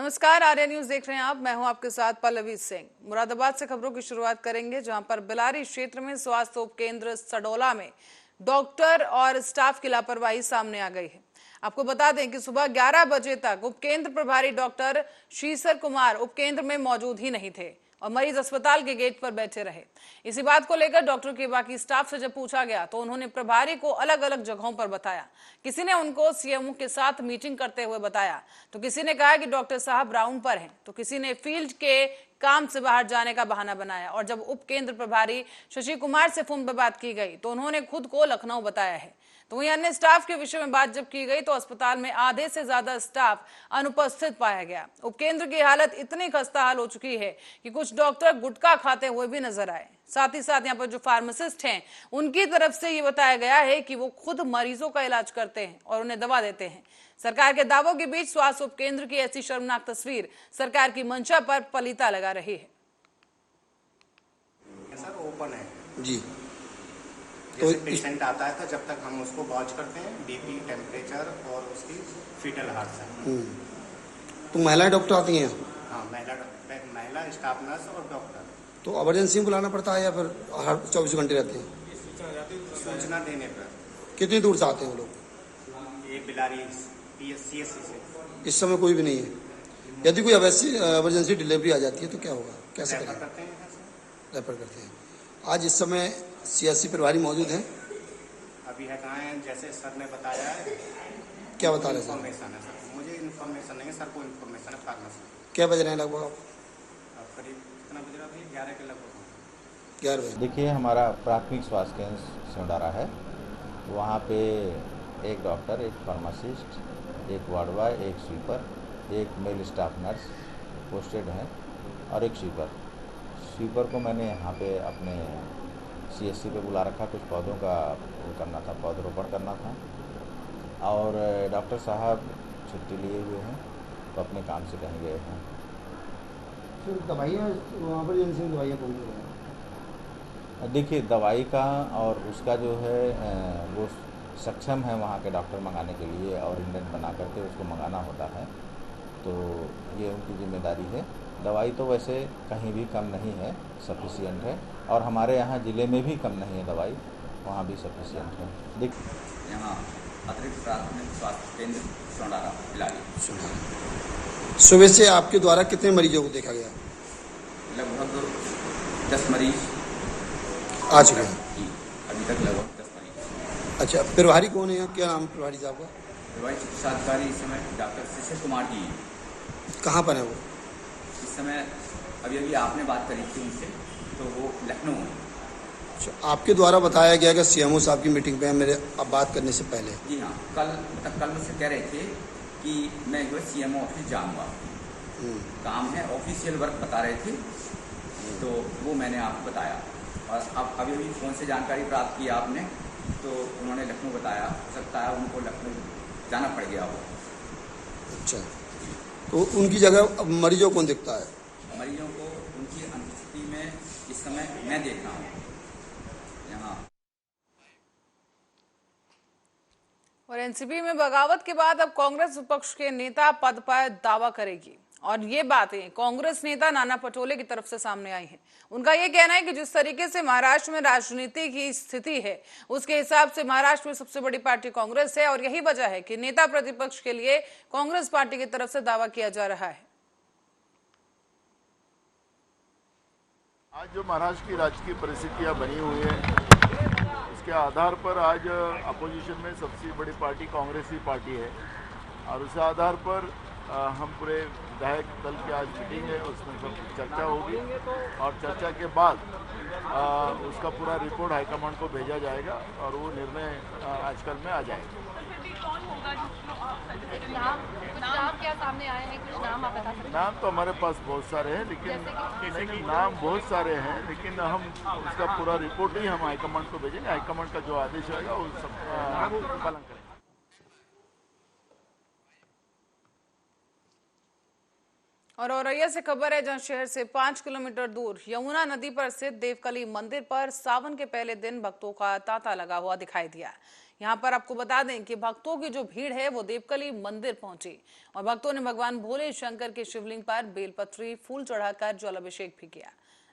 नमस्कार, आर्या न्यूज देख रहे हैं आप। मैं हूं आपके साथ पल्लवी सिंह। मुरादाबाद से खबरों की शुरुआत करेंगे, जहां पर बिलारी क्षेत्र में स्वास्थ्य उपकेंद्र सडोला में डॉक्टर और स्टाफ की लापरवाही सामने आ गई है। आपको बता दें कि सुबह 11 बजे तक उपकेंद्र प्रभारी डॉक्टर श्रीसर कुमार उपकेंद्र में मौजूद ही नहीं थे और मरीज अस्पताल के गेट पर बैठे रहे। इसी बात को लेकर डॉक्टर के बाकी स्टाफ से जब पूछा गया तो उन्होंने प्रभारी को अलग अलग जगहों पर बताया। किसी ने उनको सीएमओ के साथ मीटिंग करते हुए बताया, तो किसी ने कहा कि डॉक्टर साहब राउंड पर हैं, तो किसी ने फील्ड के काम से बाहर जाने का बहाना बनाया। और जब उप केंद्र प्रभारी शशि कुमार से फोन पर बात की गई तो उन्होंने खुद को लखनऊ बताया है। तो वहीं अन्य स्टाफ के विषय में बात जब की गई तो अस्पताल में आधे से ज्यादा स्टाफ अनुपस्थित पाया गया। उपकेंद्र की हालत इतनी खस्ता हाल हो चुकी है कि कुछ डॉक्टर गुटखा खाते हुए भी नजर आए। साथ ही साथ यहाँ पर जो फार्मासिस्ट हैं उनकी तरफ से ये बताया गया है कि वो खुद मरीजों का इलाज करते हैं और उन्हें दवा देते हैं। सरकार के दावों के बीच स्वास्थ्य उपकेंद्र की ऐसी शर्मनाक तस्वीर सरकार की मंशा पर पलीता लगा रही है। सर ओपन है जी, जैसे पेशेंट आता है तो जब तक हम उसको वॉच करते हैं बीपी, टेम्परेचर और उसकी फीटल हार्ट से। तो महिला डॉक्टर आती हैं? हाँ, महिला स्टाफ नर्स और डॉक्टर। तो इमरजेंसी में बुलाना पड़ता है या फिर हर 24 घंटे रहते हैं? सूचना देने पर। कितनी दूर से आते हैं वो लोग? ये बिलारी CSC से। इस समय कोई भी नहीं है। यदि कोई इमरजेंसी डिलीवरी आ जाती है तो क्या होगा, कैसे रेफर करें? करते हैं सर। रेफर करते हैं। आज इस समय CSC प्रभारी मौजूद हैं? अभी है कहाँ है, जैसे सर ने बताया है। क्या बता रहे हैं? इन्फॉर्मेशन है सर, मुझे इन्फॉर्मेशन नहीं है, सर को इन्फॉर्मेशन है फार्मेसी। क्या बज रहे हैं लगभग आप? अब करीब कितना बज रहा है? 11 के लगभग। 11 बजे। देखिए, हमारा प्राथमिक स्वास्थ्य केंद्र सोंडारा है। वहाँ पे एक डॉक्टर, एक फार्मासिस्ट, एक वार्ड बॉय, एक स्वीपर, एक मेल स्टाफ नर्स पोस्टेड हैं और एक स्वीपर को मैंने यहाँ पे अपने CSC पे बुला रखा। कुछ पौधों का वो करना था, पौधरोपण करना था। और डॉक्टर साहब छुट्टी लिए हुए हैं तो अपने काम से कहीं गए हैं। फिर दवाइयाँ वहाँ पर इमरजेंसी में दवाइयाँ कौन सी हैं? देखिए, दवाई का और उसका जो है वो सक्षम है वहाँ के डॉक्टर मंगाने के लिए और इंडेंट बना करके उसको मंगाना होता है, तो ये उनकी जिम्मेदारी है। दवाई तो वैसे कहीं भी कम नहीं है, सफिशिएंट है। और हमारे यहाँ ज़िले में भी कम नहीं है दवाई, वहाँ भी सफिशिएंट है। देखिए, यहाँ अतिरिक्त प्राथमिक स्वास्थ्य केंद्र सोंडारा बिलारी। सुबह से आपके द्वारा कितने मरीजों को देखा गया? लगभग 10 मरीज आ चुके हैं जी, अभी तक लगभग 10 मरीज। अच्छा, प्रभारी कौन है? क्या नाम प्रभारी साहब का? दवाई चिकित्सा अधिकारी इस समय डॉक्टर शिशिर कुमार जी हैं। कहाँ पर है वो? इस समय अभी आपने बात करी थी उनसे, तो वो लखनऊ है। अच्छा, आपके द्वारा बताया गया कि CMO साहब की मीटिंग पे मेरे अब बात करने से पहले। जी हाँ, कल मुझसे कह रहे थे कि मैं जो है CMO ऑफिस जाऊँगा, काम है, ऑफिशियल वर्क बता रहे थे, तो वो मैंने आपको बताया। और अब अभी फ़ोन से जानकारी प्राप्त की आपने, तो उन्होंने लखनऊ बताया। हो सकता है उनको लखनऊ जाना पड़ गया हो। अच्छा, तो उनकी जगह अब मरीजों कौन देखता है? मरीजों को उनकी अनुपस्थिति में इस समय मैं देख रहा हूँ यहाँ। और एनसीपी में बगावत के बाद अब कांग्रेस विपक्ष के नेता पद पर दावा करेगी। और ये बातें कांग्रेस नेता नाना पटोले की तरफ से सामने आई हैं। उनका ये कहना है कि जिस तरीके से महाराष्ट्र में राजनीति की स्थिति है, उसके हिसाब से महाराष्ट्र में सबसे बड़ी पार्टी कांग्रेस है और यही वजह है कि नेता प्रतिपक्ष के लिए कांग्रेस पार्टी की तरफ से दावा किया जा रहा है। आज जो महाराष्ट्र की राजकीय परिस्थितियां बनी हुई है, उसके आधार पर आज अपोजिशन में सबसे बड़ी पार्टी कांग्रेस ही पार्टी है। और उस आधार पर हम पूरे विधायक दल की आज मीटिंग है, उसमें सब चर्चा होगी और चर्चा के बाद उसका पूरा रिपोर्ट हाईकमांड को भेजा जाएगा और वो निर्णय आजकल में आ जाएगा। नाम क्या सामने आए हैं? कुछ नाम आप बता सकते हैं? नाम तो हमारे पास बहुत सारे हैं, लेकिन नाम बहुत सारे हैं, लेकिन हम उसका पूरा रिपोर्ट ही हम हाईकमांड को भेजेंगे। हाईकमांड का जो आदेश होगा वो सब पालन करेंगे। और औरैया से खबर है, जहां शहर से 5 किलोमीटर दूर यमुना नदी पर स्थित देवकली मंदिर पर सावन के पहले दिन भक्तों का तांता लगा हुआ दिखाई दिया। यहाँ पर आपको बता दें कि भक्तों की जो भीड़ है वो देवकली मंदिर पहुंची और भक्तों ने भगवान भोले शंकर के शिवलिंग पर बेलपत्री फूल चढ़ाकर जल अभिषेक भी किया।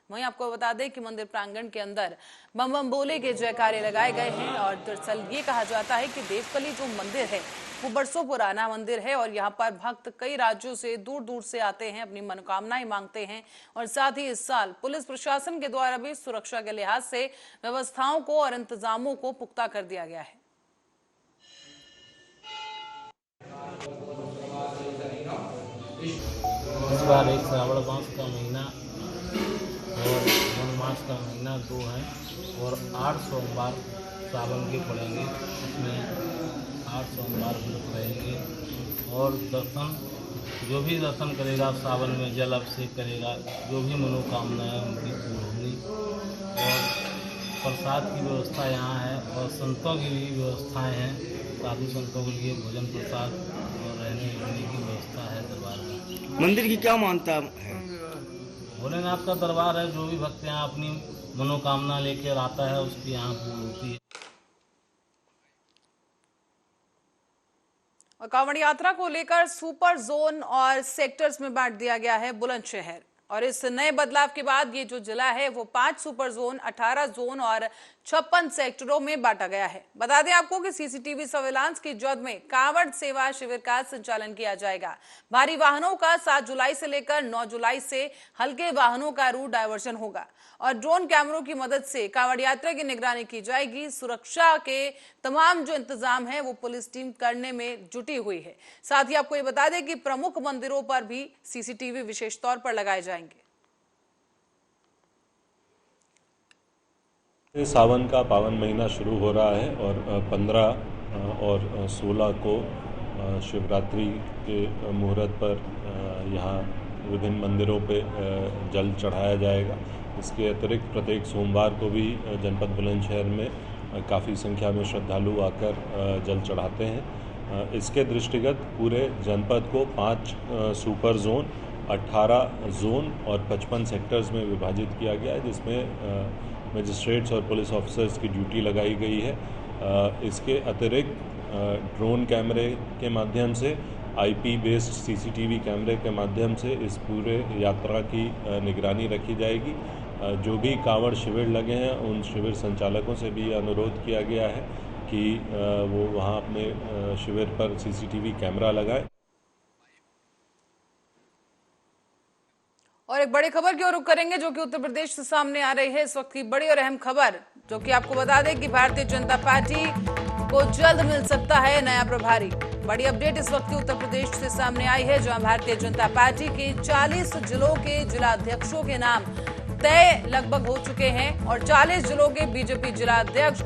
वहीं आपको बता दें कि मंदिर प्रांगण के अंदर बम बम बोले के जयकारे लगाए गए हैं और दरअसल ये कहा जाता है कि देवकली जो मंदिर है वो बरसों पुराना मंदिर है और यहाँ पर भक्त कई राज्यों से दूर दूर से आते हैं, अपनी मनोकामनाएं मांगते हैं और साथ ही इस साल पुलिस प्रशासन के द्वारा भी सुरक्षा के लिहाज से व्यवस्थाओं को और इंतजामों को पुख्ता कर दिया गया है। इस बार एक श्रावण मास का महीना और वन मास का महीना 2 है और 8 सोमवार सावन के पड़ेंगे। इसमें 8 सोमवार व्रत रहेंगे और दर्शन जो भी दर्शन करेगा सावन में जल अभिषेक करेगा, जो भी मनोकामनाएं उनकी पूर्ण होंगी। और प्रसाद की व्यवस्था यहाँ है और संतों की भी व्यवस्थाएं हैं, साधु संतों के लिए भोजन प्रसाद और रहने की व्यवस्था है दरबार में। मंदिर की क्या मान्यता है? भोलेनाथ का दरबार है, जो भी भक्त यहाँ अपनी मनोकामना लेकर आता है उसकी यहाँ पूर्ण होती है। और कांवड़ यात्रा को लेकर सुपर जोन और सेक्टर्स में बांट दिया गया है बुलंदशहर और इस नए बदलाव के बाद ये जो जिला है वो 5 सुपर जोन, 18 जोन और 56 सेक्टरों में बांटा गया है। बता दें आपको कि सीसीटीवी सर्विलांस की जद में कांवड़ सेवा शिविर का संचालन किया जाएगा। भारी वाहनों का 7 जुलाई से लेकर 9 जुलाई से हल्के वाहनों का रूट डायवर्जन होगा और ड्रोन कैमरों की मदद से कांवड़ यात्रा की निगरानी की जाएगी। सुरक्षा के तमाम जो इंतजाम है वो पुलिस टीम करने में जुटी हुई है। साथ ही आपको ये बता दें कि प्रमुख मंदिरों पर भी सीसीटीवी विशेष तौर पर लगाए जाएंगे। सावन का पावन महीना शुरू हो रहा है और 15 और 16 को शिवरात्रि के मुहूर्त पर यहाँ विभिन्न मंदिरों पे जल चढ़ाया जाएगा। इसके अतिरिक्त प्रत्येक सोमवार को भी जनपद बुलंदशहर में काफ़ी संख्या में श्रद्धालु आकर जल चढ़ाते हैं। इसके दृष्टिगत पूरे जनपद को 5 सुपर जोन, 18 जोन और 55 सेक्टर्स में विभाजित किया गया है, जिसमें मजिस्ट्रेट्स और पुलिस ऑफिसर्स की ड्यूटी लगाई गई है। इसके अतिरिक्त ड्रोन कैमरे के माध्यम से, आईपी बेस्ड सीसीटीवी कैमरे के माध्यम से इस पूरे यात्रा की निगरानी रखी जाएगी। जो भी कांवड़ शिविर लगे हैं उन शिविर संचालकों से भी अनुरोध किया गया है कि वो वहाँ अपने शिविर पर सीसीटीवी कैमरा लगाएं। और एक बड़ी खबर की ओर रुख करेंगे जो कि उत्तर प्रदेश से सामने आ रही है। इस वक्त की बड़ी और अहम खबर जो कि आपको बता दें कि भारतीय जनता पार्टी को जल्द मिल सकता है नया प्रभारी। बड़ी अपडेट इस वक्त की उत्तर प्रदेश से सामने आई है, जहां भारतीय जनता पार्टी के 40 जिलों के जिलाध्यक्षों के नाम तय लगभग हो चुके हैं और 40 जिलों के बीजेपी जिलाध्यक्ष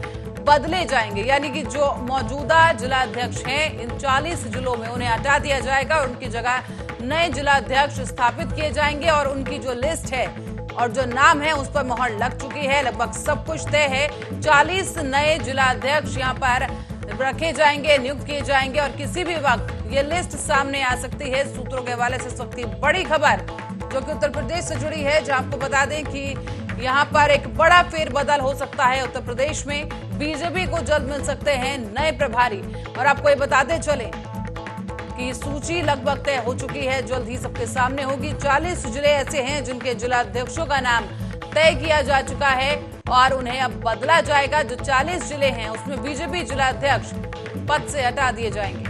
बदले जाएंगे। यानी कि जो मौजूदा जिलाध्यक्ष हैं इन 40 जिलों में उन्हें हटा दिया जाएगा और उनकी जगह नए जिलाध्यक्ष स्थापित किए जाएंगे और उनकी जो लिस्ट है और जो नाम है उस पर मोहर लग चुकी है। लगभग सब कुछ तय है। 40 नए जिलाध्यक्ष यहाँ पर रखे जाएंगे, नियुक्त किए जाएंगे और किसी भी वक्त ये लिस्ट सामने आ सकती है। सूत्रों के हवाले से इस वक्त की बड़ी खबर जो कि उत्तर प्रदेश से जुड़ी है, जहां आपको बता दें कि यहाँ पर एक बड़ा फेरबदल हो सकता है उत्तर प्रदेश में। बीजेपी को जल्द मिल सकते हैं नए प्रभारी और आपको ये बताते चले कि सूची लगभग तय हो चुकी है, जल्द ही सबके सामने होगी। 40 जिले ऐसे हैं जिनके जिलाध्यक्षों का नाम तय किया जा चुका है और उन्हें अब बदला जाएगा। जो 40 जिले हैं उसमें बीजेपी जिलाध्यक्ष पद से हटा दिए जाएंगे।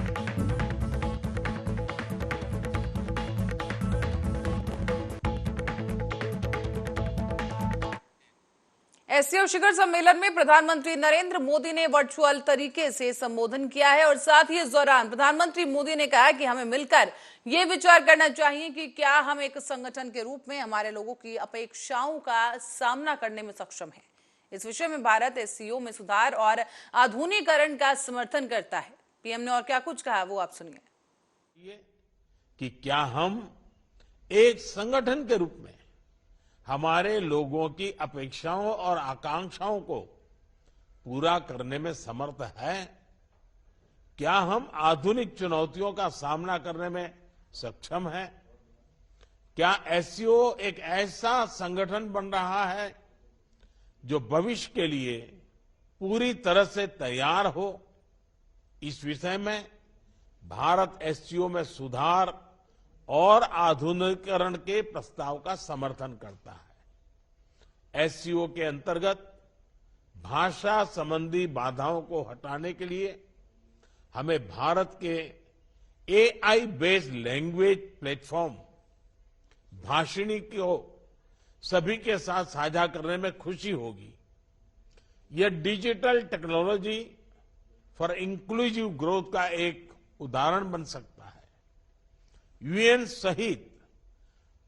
एससीओ शिखर सम्मेलन में प्रधानमंत्री नरेंद्र मोदी ने वर्चुअल तरीके से संबोधन किया है और साथ ही इस दौरान प्रधानमंत्री मोदी ने कहा कि हमें मिलकर ये विचार करना चाहिए कि क्या हम एक संगठन के रूप में हमारे लोगों की अपेक्षाओं का सामना करने में सक्षम हैं। इस विषय में भारत एससीओ में सुधार और आधुनिकीकरण का समर्थन करता है। पीएम ने और क्या कुछ कहा वो आप सुनिए। कि क्या हम एक संगठन के रूप में हमारे लोगों की अपेक्षाओं और आकांक्षाओं को पूरा करने में समर्थ है? क्या हम आधुनिक चुनौतियों का सामना करने में सक्षम हैं? क्या एससीओ एक ऐसा संगठन बन रहा है जो भविष्य के लिए पूरी तरह से तैयार हो? इस विषय में भारत एससीओ में सुधार और आधुनिकीकरण के प्रस्ताव का समर्थन करता है। एससीओ के अंतर्गत भाषा संबंधी बाधाओं को हटाने के लिए हमें भारत के AI based language platform Bhashini को सभी के साथ साझा करने में खुशी होगी। यह digital technology for inclusive growth का एक उदाहरण बन सकता है। यूएन सहित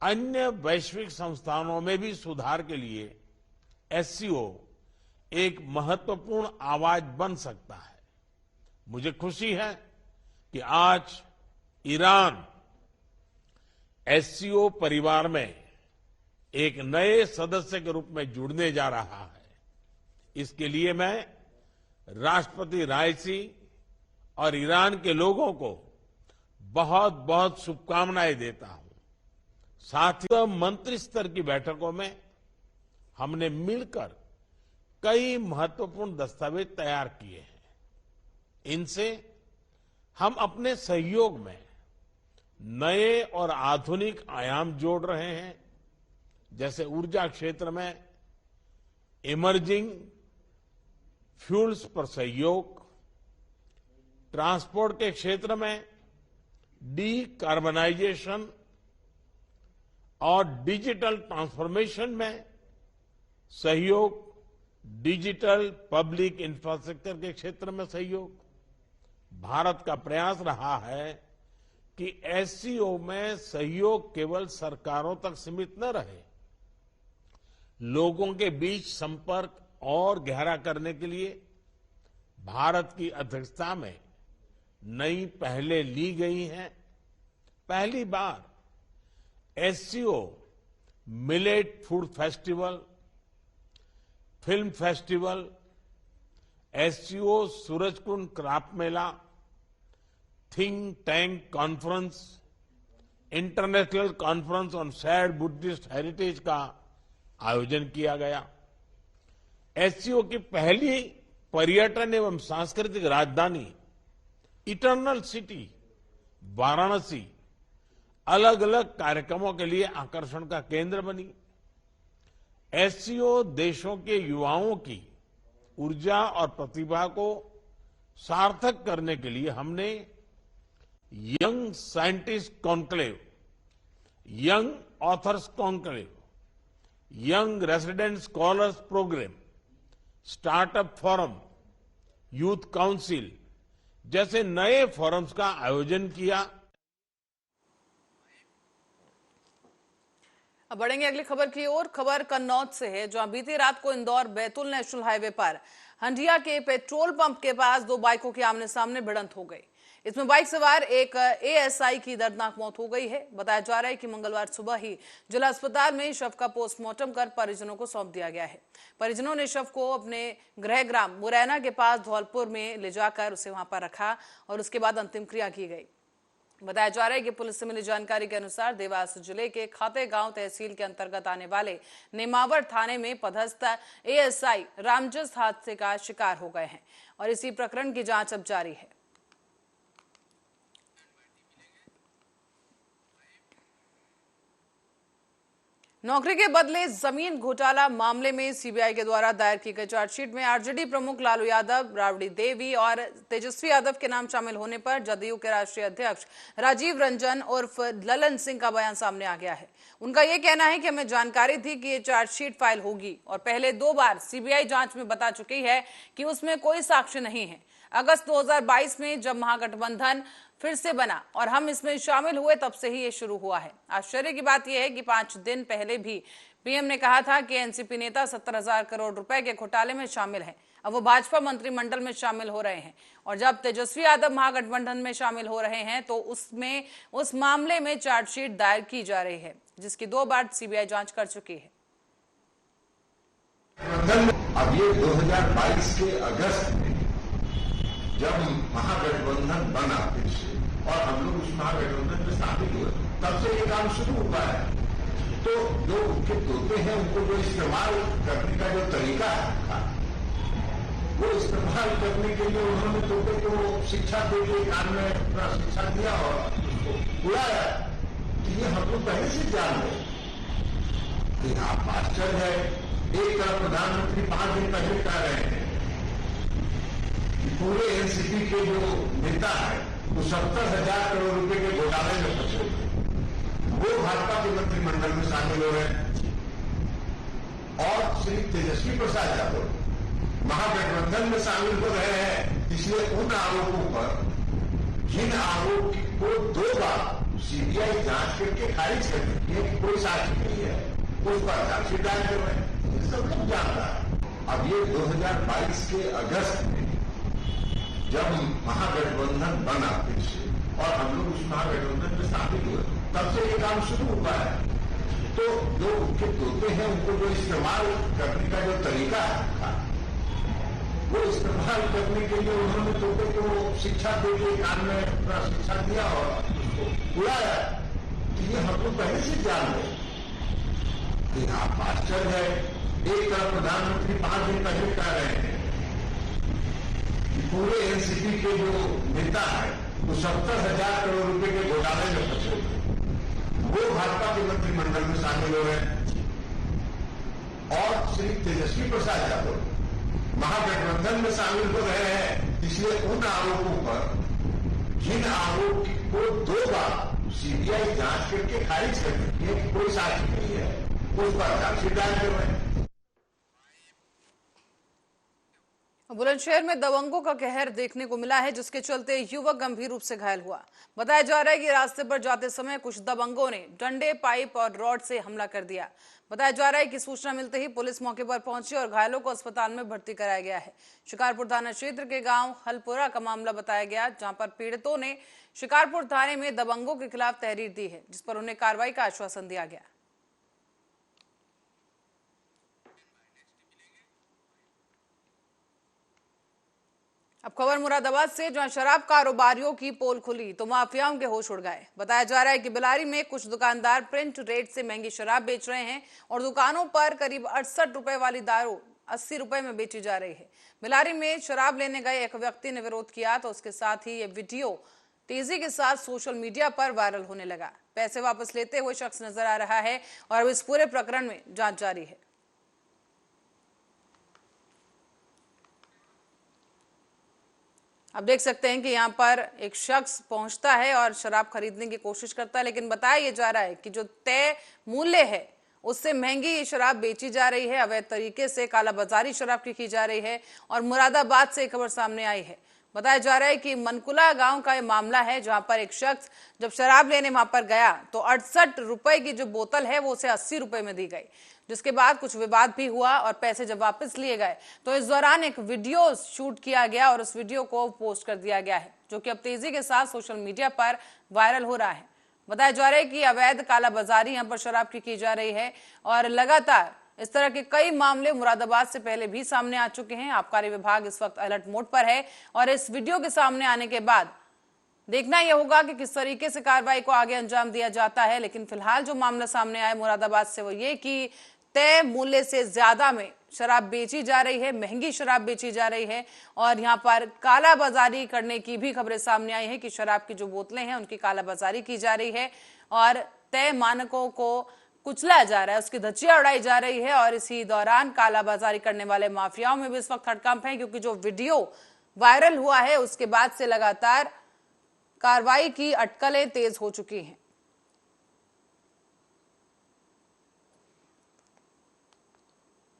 अन्य वैश्विक संस्थानों में भी सुधार के लिए एससीओ एक महत्वपूर्ण आवाज बन सकता है। मुझे खुशी है कि आज ईरान एससीओ परिवार में एक नए सदस्य के रूप में जुड़ने जा रहा है। इसके लिए मैं राष्ट्रपति राइसी और ईरान के लोगों को बहुत बहुत शुभकामनाएं देता हूं। साथ ही मंत्री स्तर की बैठकों में हमने मिलकर कई महत्वपूर्ण दस्तावेज तैयार किए हैं। इनसे हम अपने सहयोग में नए और आधुनिक आयाम जोड़ रहे हैं, जैसे ऊर्जा क्षेत्र में इमर्जिंग फ्यूल्स पर सहयोग, ट्रांसपोर्ट के क्षेत्र में डीकार्बनाइजेशन और डिजिटल ट्रांसफॉर्मेशन में सहयोग, डिजिटल पब्लिक इंफ्रास्ट्रक्चर के क्षेत्र में सहयोग। भारत का प्रयास रहा है कि एससीओ में सहयोग केवल सरकारों तक सीमित न रहे, लोगों के बीच संपर्क और गहरा करने के लिए भारत की अध्यक्षता में नई पहलें ली गई हैं। पहली बार SCO millet food festival, film festival, SCO Surajkund craft मेला, think tank conference, international conference on shared Buddhist heritage का आयोजन किया गया। एससीओ की पहली पर्यटन एवं सांस्कृतिक राजधानी इटर्नल सिटी वाराणसी अलग अलग कार्यक्रमों के लिए आकर्षण का केंद्र बनी। एससीओ देशों के युवाओं की ऊर्जा और प्रतिभा को सार्थक करने के लिए हमने young scientist conclave, young authors conclave, young resident scholars program, startup forum, youth council जैसे नए फोरम्स का आयोजन किया। अब बढ़ेंगे अगली खबर की ओर। खबर कन्नौज से है, जहां बीती रात को इंदौर बैतूल नेशनल हाईवे पर हंडिया के पेट्रोल पंप के पास दो बाइकों की आमने सामने भिड़ंत हो गई। इसमें बाइक सवार एक एएसआई की दर्दनाक मौत हो गई है। बताया जा रहा है कि मंगलवार सुबह ही जिला अस्पताल में शव का पोस्टमार्टम कर परिजनों को सौंप दिया गया है। परिजनों ने शव को अपने गृह ग्राम मुरैना के पास धौलपुर में ले जाकर उसे वहां पर रखा और उसके बाद अंतिम क्रिया की गई। बताया जा रहा है कि पुलिस से मिली जानकारी के अनुसार देवास जिले के खातेगांव तहसील के अंतर्गत आने वाले नेमावर थाने में पदस्थ एएसआई रामजस हादसे का शिकार हो गए हैं और इसी प्रकरण की जांच अब जारी है। नौकरी के बदले जमीन घोटाला मामले में सीबीआई के द्वारा दायर की गई चार्जशीट में आरजेडी प्रमुख लालू यादव, राबड़ी देवी और तेजस्वी यादव के नाम शामिल होने पर जदयू के राष्ट्रीय अध्यक्ष राजीव रंजन उर्फ ललन सिंह का बयान सामने आ गया है। उनका यह कहना है कि हमें जानकारी थी कि ये चार्जशीट फाइल होगी और पहले 2 बार सीबीआई जांच में बता चुकी है कि उसमें कोई साक्ष्य नहीं है। अगस्त 2022 में जब महागठबंधन फिर से बना और हम इसमें शामिल हुए, तब से ही ये शुरू हुआ है। आश्चर्य की बात यह है कि 5 दिन पहले भी पीएम ने कहा था कि एनसीपी नेता 70,000 करोड़ रुपए के घोटाले में शामिल हैं। अब वो भाजपा मंत्रिमंडल में शामिल हो रहे हैं और जब तेजस्वी यादव महागठबंधन में शामिल हो रहे हैं तो उस मामले में चार्जशीट दायर की जा रही है, जिसकी 2 बार सीबीआई जांच कर चुकी है। अब ये 2022 के अगस्त में जब महागठबंधन बना फिर से और हम लोग उस महागठबंधन में शामिल हुए, तब से ये काम शुरू हुआ है। तो जो उनके तोते हैं उनको जो इस्तेमाल करने का जो तरीका है वो इस्तेमाल करने के लिए उन्होंने तोते को शिक्षा देके कान में अपना शिक्षा दिया और उसको बुलाया कि ये हम लोग पहले से जान रहे कि आप आश्चर्य है। एक तरफ प्रधानमंत्री 5 दिन पहले कह रहे हैं कि पूरे एनसीपी के जो नेता है वो 70,000 करोड़ रुपए के घोटाले में फंसे वो भाजपा के मंत्रिमंडल में शामिल हो रहे हैं और श्री तेजस्वी प्रसाद यादव महागठबंधन में शामिल हो रहे हैं। इसलिए उन आरोपों पर जिन आरोप को 2 बार सीबीआई जांच करके खारिज कर दी है कि कोई साक्ष्य नहीं है, उस पर चार्जशीट डाल कर रहे हैं, ये सब लोग जान रहा है। अब ये 2022 के अगस्त में जब महागठबंधन बना फिर से और हम लोग उस महागठबंधन में शामिल हुए तब से ये काम शुरू हुआ है। तो जो उनके तोते हैं उनको जो इस्तेमाल करने का जो तरीका था वो इस्तेमाल करने के लिए उन्होंने तोते को शिक्षा देके कान में अपना शिक्षा दिया और उसको बुलाया कि ये हम लोग पहले से जान रहे कि आप आश्चर्य है। एक तरफ प्रधानमंत्री 5 दिन पहले कह रहे हैं कि पूरे एनसीपी के जो नेता है वो 70,000 करोड़ रुपए के घोटाले में फंसे वो भाजपा के मंत्रिमंडल में शामिल हो रहे हैं और श्री तेजस्वी प्रसाद यादव महागठबंधन में शामिल हो रहे हैं। इसलिए उन आरोपों पर जिन आरोप को 2 बार सीबीआई जांच करके खारिज कर दी है कि कोई साक्ष्य नहीं है, उस पर चार्जशीट डाल कर रहे हैं। बुलंदशहर में दबंगों का कहर देखने को मिला है, जिसके चलते युवक गंभीर रूप से घायल हुआ। बताया जा रहा है कि रास्ते पर जाते समय कुछ दबंगों ने डंडे, पाइप और रॉड से हमला कर दिया। बताया जा रहा है कि सूचना मिलते ही पुलिस मौके पर पहुंची और घायलों को अस्पताल में भर्ती कराया गया है। शिकारपुर थाना क्षेत्र के गांव हलपुरा का मामला बताया गया, जहां पर पीड़ितों ने शिकारपुर थाने में दबंगों के खिलाफ तहरीर दी है, जिस पर उन्हें कार्रवाई का आश्वासन दिया गया। अब खबर मुरादाबाद से, जहां शराब कारोबारियों की पोल खुली तो माफियाओं के होश उड़ गए। बताया जा रहा है कि बिलारी में कुछ दुकानदार प्रिंट रेट से महंगी शराब बेच रहे हैं और दुकानों पर करीब 68 रुपए वाली दारू 80 रुपए में बेची जा रही है। बिलारी में शराब लेने गए एक व्यक्ति ने विरोध किया तो उसके साथ ही ये वीडियो तेजी के साथ सोशल मीडिया पर वायरल होने लगा। पैसे वापस लेते हुए शख्स नजर आ रहा है और अब इस पूरे प्रकरण में जांच जारी है। अब देख सकते हैं कि यहाँ पर एक शख्स पहुंचता है और शराब खरीदने की कोशिश करता है, लेकिन बताया ये जा रहा है कि जो तय मूल्य है उससे महंगी ये शराब बेची जा रही है। अवैध तरीके से कालाबाजारी शराब की जा रही है और मुरादाबाद से खबर सामने आई है। बताया जा रहा है कि मनकुला गांव का ये मामला है, जहां पर एक शख्स जब शराब लेने वहां पर गया तो 68 रुपए की जो बोतल है वो उसे 80 रुपए में दी गई, जिसके बाद कुछ विवाद भी हुआ और पैसे जब वापस लिए गए तो इस दौरान एक वीडियो शूट किया गया और उस वीडियो को पोस्ट कर दिया गया है, जो कि अब तेजी के साथ सोशल मीडिया पर वायरल हो रहा है। बताया जा रहा है कि अवैध कालाबाजारी यहाँ पर शराब की जा रही है और लगातार इस तरह के कई मामले मुरादाबाद से पहले भी सामने आ चुके हैं। आबकारी विभाग इस वक्त अलर्ट मोड पर है और इस वीडियो के सामने आने के बाद देखना यह होगा कि किस तरीके से कार्रवाई को आगे अंजाम दिया जाता है। लेकिन फिलहाल जो मामला सामने आया मुरादाबाद से वो ये कि तय मूल्य से ज्यादा में शराब बेची जा रही है, महंगी शराब बेची जा रही है और यहाँ पर कालाबाजारी करने की भी खबरें सामने आई है कि शराब की जो बोतलें हैं उनकी कालाबाजारी की जा रही है और तय मानकों को कुचला जा रहा है, उसकी धज्जियां उड़ाई जा रही है। और इसी दौरान कालाबाजारी करने वाले माफियाओं में भी इस वक्त हड़कंप है, क्योंकि जो वीडियो वायरल हुआ है उसके बाद से लगातार कार्रवाई की अटकलें तेज हो चुकी हैं।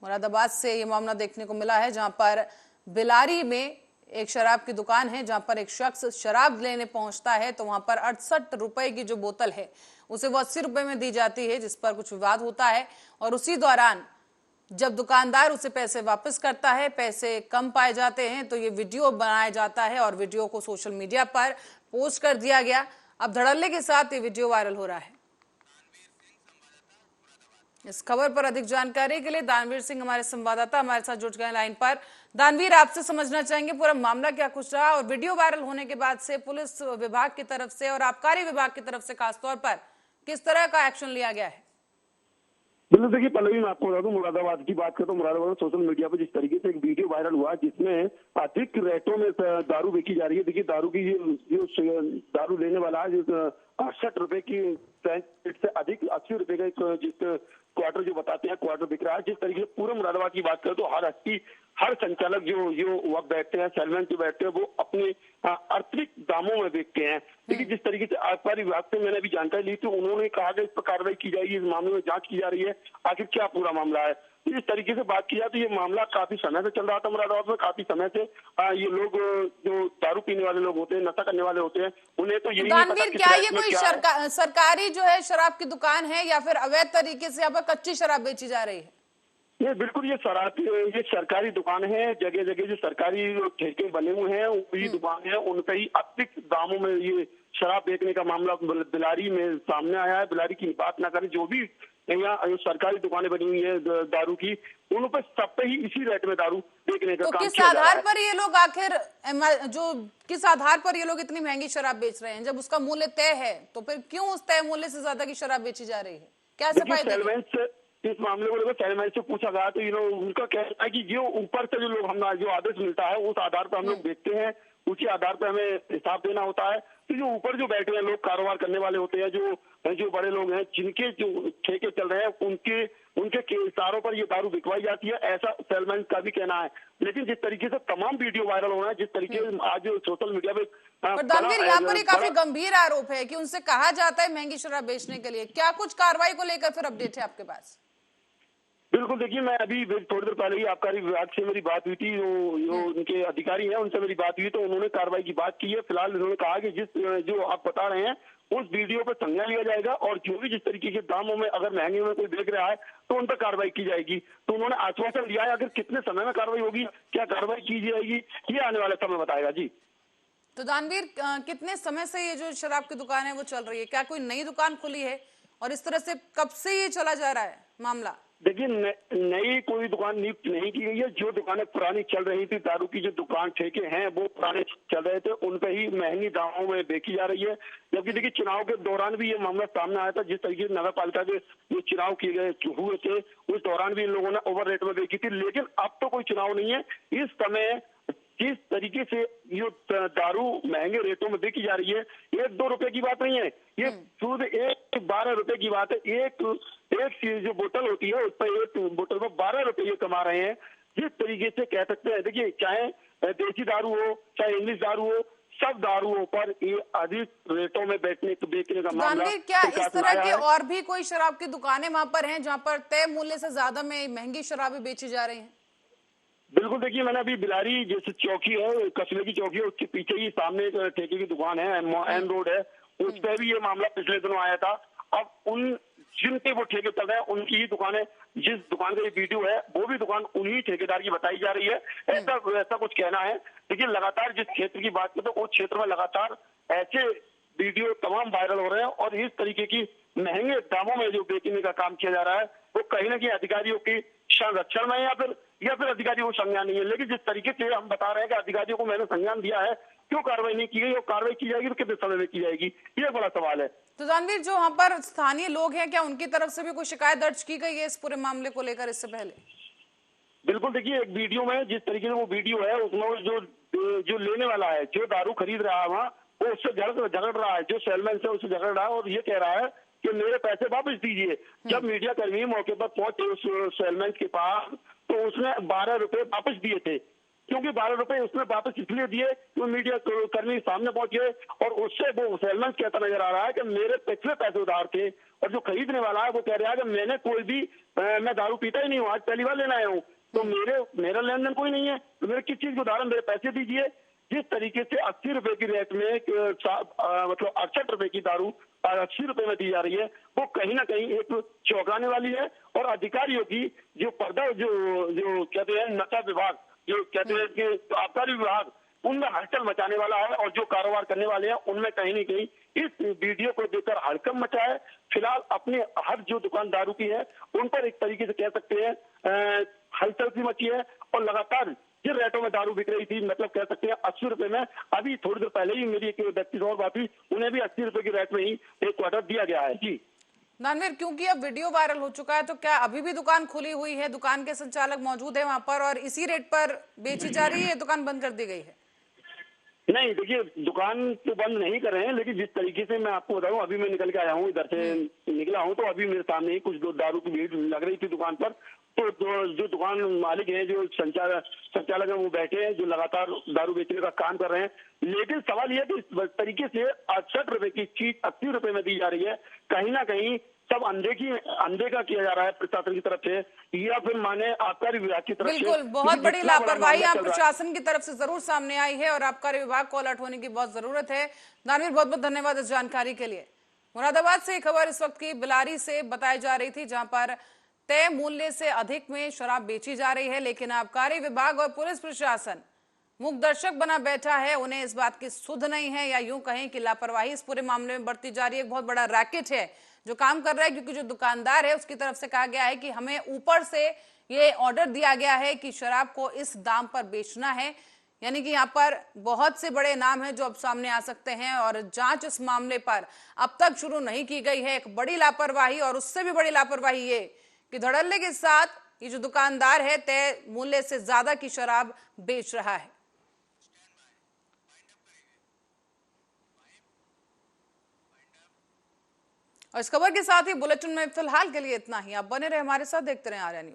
मुरादाबाद से ये मामला देखने को मिला है, जहां पर बिलारी में एक शराब की दुकान है, जहां पर एक शख्स शराब लेने पहुंचता है तो वहां पर 68 रुपए की जो बोतल है उसे वो 80 रुपए में दी जाती है, जिस पर कुछ विवाद होता है और उसी दौरान जब दुकानदार उसे पैसे वापस करता है, पैसे कम पाए जाते हैं तो ये वीडियो बनाया जाता है और वीडियो को सोशल मीडिया पर पोस्ट कर दिया गया। अब धड़ल्ले के साथ ये वीडियो वायरल हो रहा है। इस खबर पर अधिक जानकारी के लिए दानवीर सिंह हमारे संवाददाता हमारे साथ जुड़ गए लाइन पर। दानवीर, आपसे समझना चाहेंगे पूरा मामला क्या कुछ रहा और वीडियो वायरल होने के बाद से पुलिस विभाग की तरफ से और आबकारी विभाग की तरफ से खासतौर पर किस तरह का एक्शन लिया गया है? बिल्कुल, देखिए पल्लवी, मैं आपको बता दूं, मुरादाबाद की बात करें तो मुरादाबाद में सोशल मीडिया पर जिस तरीके से एक वीडियो वायरल हुआ जिसमें अधिक रेटों में दारू बेची जा रही है। देखिए दारू की जो दारू लेने वाला है, जो 68 रुपए की से अधिक 80 रुपए का एक जिस क्वार्टर जो बताते हैं क्वार्टर बिक रहा है। जिस तरीके से पूरे मुरादाबाद की बात करें तो हर संचालक जो वक्त बैठते हैं, सेलमैन जो बैठते हैं, वो अपने अतिरिक्त दामों में बेचते हैं। देखिए जिस तरीके से आबकारी विभाग से मैंने अभी जानकारी ली थी, उन्होंने कहा कि इस पर कार्रवाई की जाएगी, इस मामले में जांच की जा रही है, आखिर क्या पूरा मामला है। तो इस तरीके से बात की जाए तो ये मामला काफी समय से चल रहा था मुरादाबाद में। काफी समय से ये लोग जो दारू पीने वाले लोग होते हैं, नशा करने वाले होते हैं, उन्हें तो यही नहीं पता कि क्या ये कोई सरकारी जो है शराब की दुकान है या फिर अवैध तरीके से यहाँ पर कच्ची शराब बेची जा रही है? ये बिल्कुल ये सरकारी दुकान है। जगह जगह जो सरकारी ठेके बने हुए हैं वही दुकान है, उन पे ही अतिरिक्त दामों में ये शराब बेचने का मामला बिलारी में सामने आया है। बिलारी की बात ना करें, जो भी यहाँ जो सरकारी दुकानें बनी हुई है दारू की, उन पे सब पे ही इसी रेट में दारू बेचने का काम किया जा रहा है। किस आधार पर ये लोग आखिर किस आधार पर ये लोग इतनी महंगी शराब बेच रहे हैं? जब उसका मूल्य तय है तो फिर क्यों उस तय मूल्य से ज्यादा की शराब बेची जा रही है? क्या सफाई? इस मामले को लेकर सेलमैन से पूछा गया तो उनका कहना है कि जो ऊपर से जो आदेश मिलता है उस आधार पर हम लोग देखते हैं, उसी आधार पर हमें हिसाब देना होता है। तो जो ऊपर जो बैठे हैं लोग, कारोबार करने वाले होते हैं, जो बड़े लोग हैं, जिनके जो ठेके चल रहे हैं, उनके इशारों पर ये दारू बिकवाई जाती है, ऐसा सेलमैन का भी कहना है। लेकिन जिस तरीके से तमाम वीडियो वायरल हो रहा है, जिस तरीके से आज सोशल मीडिया पे दानवीर, यहाँ पर काफी गंभीर आरोप है कि उनसे कहा जाता है महंगी शराब बेचने के लिए। क्या कुछ कार्रवाई को लेकर फिर अपडेट है आपके पास? बिल्कुल, देखिए मैं अभी थोड़ी देर पहले ही आबकारी विभाग से मेरी बात हुई थी, जो उनके अधिकारी हैं उनसे मेरी बात हुई तो उन्होंने कार्रवाई की बात की है। फिलहाल उन्होंने कहा कि जो आप बता रहे हैं उस वीडियो पर संज्ञान लिया जाएगा और जो भी जिस तरीके के दामों में अगर महंगे में कोई बेच रहा है तो उन पर कार्रवाई की जाएगी। तो उन्होंने आश्वासन दिया है, अगर कितने समय में कार्रवाई होगी, क्या कार्रवाई की जाएगी, ये आने वाले समय बताएगा। जी तो दानवीर, कितने समय से ये जो शराब की दुकान है वो चल रही है? क्या कोई नई दुकान खुली है और इस तरह से कब से ये चला जा रहा है मामला? देखिए नई कोई दुकान नियुक्त नहीं की गई है। जो दुकानें पुरानी चल रही थी, दारू की जो दुकान ठेके हैं वो पुराने चल रहे थे, उन पे ही महंगी दामों में बेची जा रही है। जबकि देखिए चुनाव के दौरान भी ये मामला सामने आया था। जिस तरीके से नगर पालिका के जो चुनाव किए गए हुए थे, उस दौरान भी इन लोगों ने ओवर रेट में बेची थी। लेकिन अब तो कोई चुनाव नहीं है। इस समय जिस तरीके से ये दारू महंगे रेटों में बेची जा रही है, 1-2 रुपए की बात नहीं है, ये शुद्ध 12 रुपए की बात है। एक जो बोतल होती है उस पर एक बोतल पर 12 रुपए ये कमा रहे हैं। जिस तरीके से कह सकते हैं, देखिए चाहे देसी दारू हो चाहे इंग्लिश दारू हो, सब दारुओं पर ये अधिक रेटों में बेचने का मामला। क्या इस तरह के और भी कोई शराब की दुकानें वहां पर हैं जहां पर तय मूल्य से ज्यादा में महंगी शराबें बेची जा रही हैं? बिल्कुल, देखिए मैंने अभी बिलारी जैसे चौकी है, कस्बे की चौकी है, उसके पीछे ही सामने एक ठेके की दुकान है, एन रोड है, उस पर भी ये मामला पिछले दिनों आया था। अब जिनके वो ठेके चल रहे हैं उनकी ही दुकानें, जिस दुकान का ये वीडियो है वो भी दुकान उन्हीं ठेकेदार की बताई जा रही है, ऐसा कुछ कहना है। लेकिन लगातार जिस क्षेत्र की बात करें तो उस क्षेत्र में लगातार ऐसे वीडियो तमाम वायरल हो रहे हैं और इस तरीके की महंगे दामों में जो बेचने का काम किया जा रहा है वो कहीं ना कहीं अधिकारियों की संरक्षण में या फिर अधिकारियों को संज्ञान नहीं है। लेकिन जिस तरीके से हम बता रहे हैं कि अधिकारियों को मैंने संज्ञान दिया है, क्यों कार्रवाई नहीं की गई और कार्रवाई की जाएगी तो कितने समय में की जाएगी, ये बड़ा सवाल है। तो दानवीर, जो वहाँ पर स्थानीय लोग हैं, क्या उनकी तरफ से भी कोई शिकायत दर्ज की गई है इस पूरे मामले को लेकर इससे पहले? बिल्कुल, देखिए एक वीडियो में जिस तरीके से वो वीडियो है उसमें जो लेने वाला है, जो दारू खरीद रहा है वहाँ, वो उससे झगड़ रहा है, जो सेलमैन से उससे झगड़ रहा है और ये कह रहा है कि मेरे पैसे वापस दीजिए। जब मीडिया कर्मी मौके पर पहुंचे उस सेलमैन के पास तो उसने 12 रुपए वापस दिए थे। क्योंकि 12 रुपए उसने वापस इसलिए दिए कि मीडिया कर्मी सामने पहुंचे और उससे वो सेलमैन कहता नजर आ रहा है कि मेरे पिछले पैसे उधार थे और जो खरीदने वाला है वो कह रहा है कि मैंने कोई भी मैं दारू पीता ही नहीं हूँ, आज पहली बार लेना आया हूँ, तो मेरा लेन देन कोई नहीं है, तो मेरे किस चीज के उधार, मेरे पैसे दीजिए। जिस तरीके से 80 रुपए की रेट में मतलब 68 रुपए की दारू 80 रुपए में दी जा रही है, वो कहीं ना कहीं एक चौंकाने वाली है। और अधिकारियों की जो पर्दा जो कहते हैं नशा विभाग, जो कहते हैं कि आबकारी विभाग, उनमें हलचल मचाने वाला है और जो कारोबार करने वाले हैं उनमें कहीं न कहीं इस वीडियो को देखकर हड़कंप मचा है। फिलहाल अपने हर जो दुकानदारों की है उन पर एक तरीके से कह सकते हैं हलचल सी मची है और लगातार जिन रेटों में दारू बिक रही थी, मतलब कह सकते हैं 80 रुपए में, अभी थोड़ी देर पहले ही मेरी एक व्यक्ति से और बात हुई, उन्हें भी 80 रुपए की रेट में ही एक क्वार्टर दिया गया है। जी दानवीर, क्योंकि अब वीडियो वायरल हो चुका है, तो क्या अभी भी दुकान खुली हुई है, दुकान के संचालक मौजूद है वहां पर और इसी रेट पर बेची जा रही है, दुकान बंद कर दी गई है? नहीं, देखिए दुकान तो बंद नहीं कर रहे हैं, लेकिन जिस तरीके से मैं आपको बताऊं, अभी मैं निकल के आया हूं, इधर से निकला हूं, तो अभी मेरे सामने ही कुछ दारू की भीड़ लग रही थी दुकान पर। तो जो दुकान मालिक हैं, जो संचालक हैं, वो बैठे हैं, जो लगातार दारू बेचने का काम कर रहे हैं। लेकिन सवाल यह है कि इस तरीके से 68 रुपए की चीज 80 रुपए में दी जा रही है। कहीं ना कहीं सब अनदेखा किया जा रहा है प्रशासन की तरफ से, या फिर माने आबकारी विभाग की तरफ से। बिल्कुल, बहुत बड़ी लापरवाही यहाँ प्रशासन की तरफ से जरूर सामने आई है और आबकारी विभाग को अलर्ट होने की बहुत जरूरत है। दानवीर, बहुत बहुत धन्यवाद इस जानकारी के लिए। मुरादाबाद से खबर इस वक्त की बिलारी से बताई जा रही थी, जहां पर तय मूल्य से अधिक में शराब बेची जा रही है, लेकिन आबकारी विभाग और पुलिस प्रशासन मूक दर्शक बना बैठा है। उन्हें इस बात की सुध नहीं है, या यूं कहें कि लापरवाही इस पूरे मामले में बढ़ती जा रही है। एक बहुत बड़ा रैकेट है जो काम कर रहा है, क्योंकि जो दुकानदार है उसकी तरफ से कहा गया है कि हमें ऊपर से ये ऑर्डर दिया गया है कि शराब को इस दाम पर बेचना है। यानी कि यहाँ पर बहुत से बड़े नाम हैं जो अब सामने आ सकते हैं, और जांच इस मामले पर अब तक शुरू नहीं की गई है। एक बड़ी लापरवाही, और उससे भी बड़ी लापरवाही ये कि धड़ल्ले के साथ ये जो दुकानदार है तय मूल्य से ज्यादा की शराब बेच रहा है। और इस खबर के साथ ही बुलेटिन में फिलहाल के लिए इतना ही। आप बने रहे हमारे साथ, देखते रहे आर्या न्यूज।